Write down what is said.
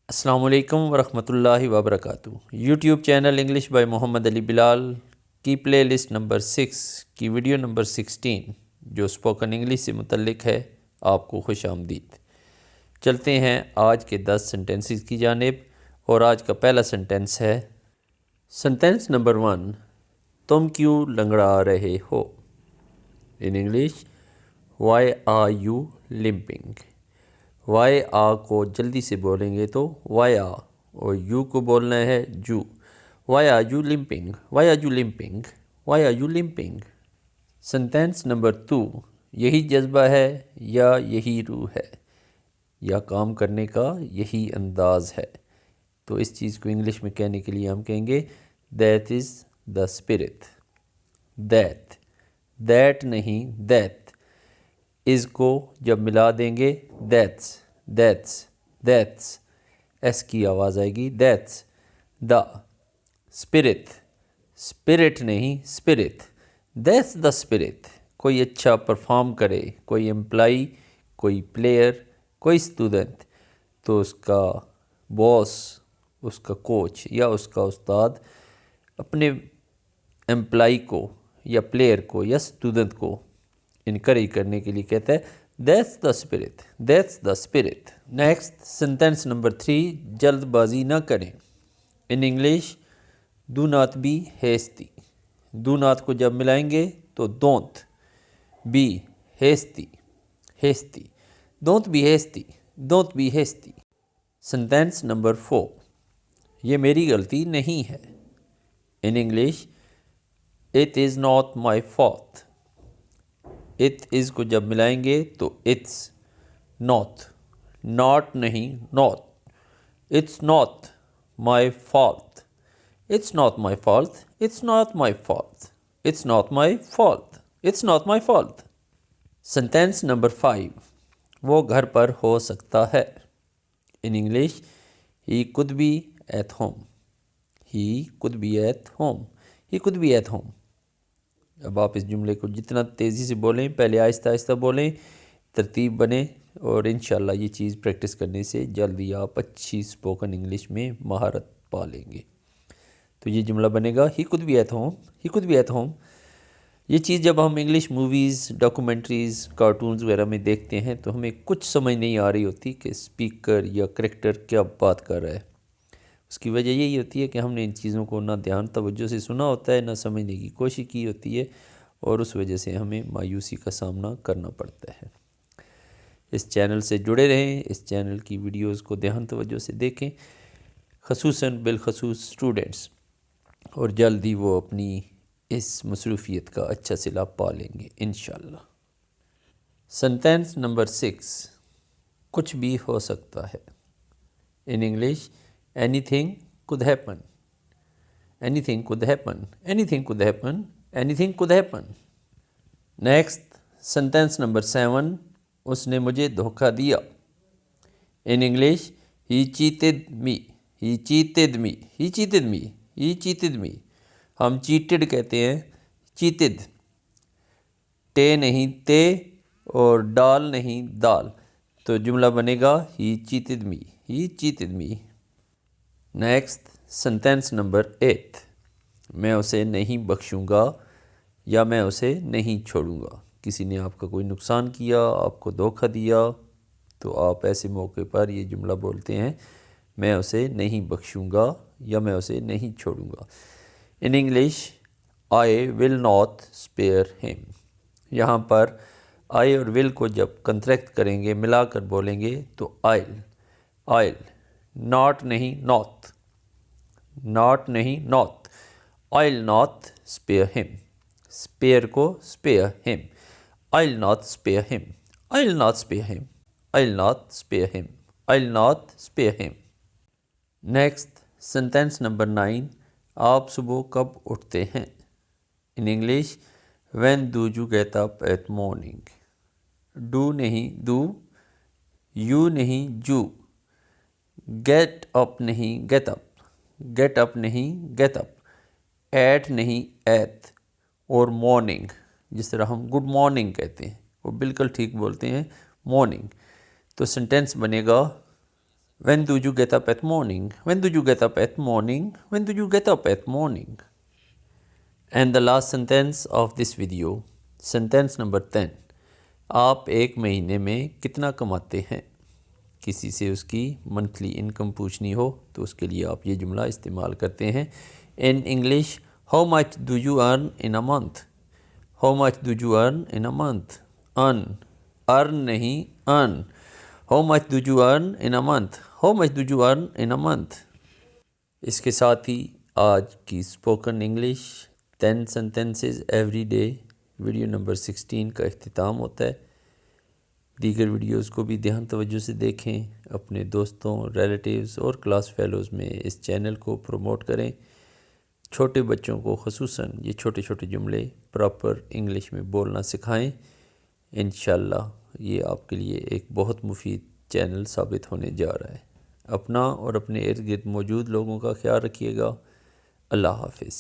अस्सलाम वालेकुम वरहमतुल्लाहि वबरकातुहू। YouTube channel English by Mohammad Ali Bilal की प्ले लिस्ट नंबर 6 की वीडियो नंबर 16 जो स्पोकन इंग्लिश से मुतल्लिक है, आपको खुश आमदीद। चलते हैं आज के 10 सेंटेंसेस की जानिब और आज का पहला सेंटेंस है सेंटेंस नंबर 1। तुम क्यों लंगड़ा रहे हो? In English, why are you limping. वाई आ को जल्दी से बोलेंगे तो वाई आ, और यू को बोलना है जू। Why are you limping, why are you limping, why are you limping. Sentence number 2। यही जज्बा है या यही रूह है, या काम करने का यही अंदाज है। तो इस चीज़ को इंग्लिश में कहने के लिए हम कहेंगे that is the spirit. That, that नहीं दैट। इसको जब मिला देंगे दैट्स, दैट्स, दैट्स, एस की आवाज़ आएगी दैट्स। द स्पिरिट, स्पिरिट नहीं स्पिरिट, दैट्स द स्पिरिट। कोई अच्छा परफॉर्म करे, कोई एम्प्लाई, कोई प्लेयर, कोई स्टूडेंट, तो उसका बॉस, उसका कोच या उसका उस्ताद अपने एम्प्लाई को या प्लेयर को या स्टूडेंट को इनकरेज करने के लिए कहता है that's the spirit, that's the spirit. Next sentence number 3। जल्दबाजी ना करें। In English, do not be hasty. Do not को जब मिलाएंगे तो don't be hasty, hasty, don't be hasty, don't be hasty. Sentence number 4। ये मेरी गलती नहीं है। In English, it is not my fault. It is को जब मिलाएंगे तो इट्स नॉट, नॉट नहीं not, it's not my fault, it's not my fault, it's not my fault, it's not my fault, it's not my fault. Sentence number 5। वो घर पर हो सकता है। In English, he could be at home. He could be at home, he could be at home. अब आप इस जुमले को जितना तेज़ी से बोलें, पहले आहिस्ता आहिस्ता बोलें, तरतीब बने, और इंशाल्लाह ये चीज़ प्रैक्टिस करने से जल्दी आप अच्छी स्पोकन इंग्लिश में महारत पा लेंगे। तो ये जुमला बनेगा he could be at home, he could be at home. ये चीज़ जब हम इंग्लिश मूवीज़, डॉक्यूमेंट्रीज़, कार्टून्स वगैरह में देखते हैं तो हमें कुछ समझ नहीं आ रही होती कि स्पीकर या करेक्टर क्या बात कर रहा है। उसकी वजह यही होती है कि हमने इन चीज़ों को ना ध्यान तवज्जो से सुना होता है, ना समझने की कोशिश की होती है, और उस वजह से हमें मायूसी का सामना करना पड़ता है। इस चैनल से जुड़े रहें, इस चैनल की वीडियोस को ध्यान तवज्जो से देखें, ख़ुसूसन बिलखसूस स्टूडेंट्स, और जल्द ही वो अपनी इस मसरूफ़ियत का अच्छा सिला पा लेंगे इंशाल्लाह। Sentence number 6। कुछ भी हो सकता है। In English, anything could happen, anything could happen, anything could happen, anything could happen. Next, sentence number 7. उसने मुझे धोखा दिया। In English, he cheated me, he cheated me, he cheated me, he cheated me. हम cheated कहते हैं, cheated, टे नहीं ते और डाल नहीं दाल, तो जुमला बनेगा he cheated me, he cheated me. Next sentence number 8। मैं उसे नहीं बख्शूँगा या मैं उसे नहीं छोड़ूँगा। किसी ने आपका कोई नुकसान किया, आपको धोखा दिया, तो आप ऐसे मौके पर ये जुमला बोलते हैं मैं उसे नहीं बख्शूँगा या मैं उसे नहीं छोड़ूँगा। In English, I will not spare him. यहाँ पर आई और विल को जब कंट्रैक्ट करेंगे, मिलाकर बोलेंगे तो आइल, आइल, नॉट नहीं नॉट, नॉट नहीं not, I'll not spare him. Spare को spare him, I'll not spare him, I'll not spare him, I'll not spare him, I'll not spare him. Next sentence number 9। आप सुबह कब उठते हैं? In English, when do you get up at morning. Do नहीं do, you नहीं जू, get up नहीं get up, get up नहीं गेट अप, एट नहीं एट, और मॉर्निंग जिस तरह हम गुड मॉर्निंग कहते हैं वो बिल्कुल ठीक बोलते हैं मॉर्निंग। तो सेंटेंस बनेगा When do you get up at morning? When do you get up at morning? When do you get up at morning? And the last sentence of this video, sentence number 10. आप एक महीने में कितना कमाते हैं? किसी से उसकी मंथली इनकम पूछनी हो तो उसके लिए आप ये जुमला इस्तेमाल करते हैं. In English, how much do you earn in a month? How much do you earn in a month? Earn नहीं, earn. How much do you earn in a month? How much do you earn in a month? इसके साथ ही आज की spoken English 10 sentences every day video number 16 का इख्तिताम होता है. दीगर videos को भी ध्यान तवज्जो से देखें. अपने दोस्तों, रिलेटिव्स और क्लास फेलोज़ में इस चैनल को प्रमोट करें. छोटे बच्चों को ख़ुसूसन ये छोटे छोटे जुमले प्रॉपर इंग्लिश में बोलना सिखाएं. इंशाल्लाह ये आपके लिए एक बहुत मुफीद चैनल साबित होने जा रहा है. अपना और अपने इर्द गिर्द मौजूद लोगों का ख्याल रखिएगा. अल्लाह हाफिज़.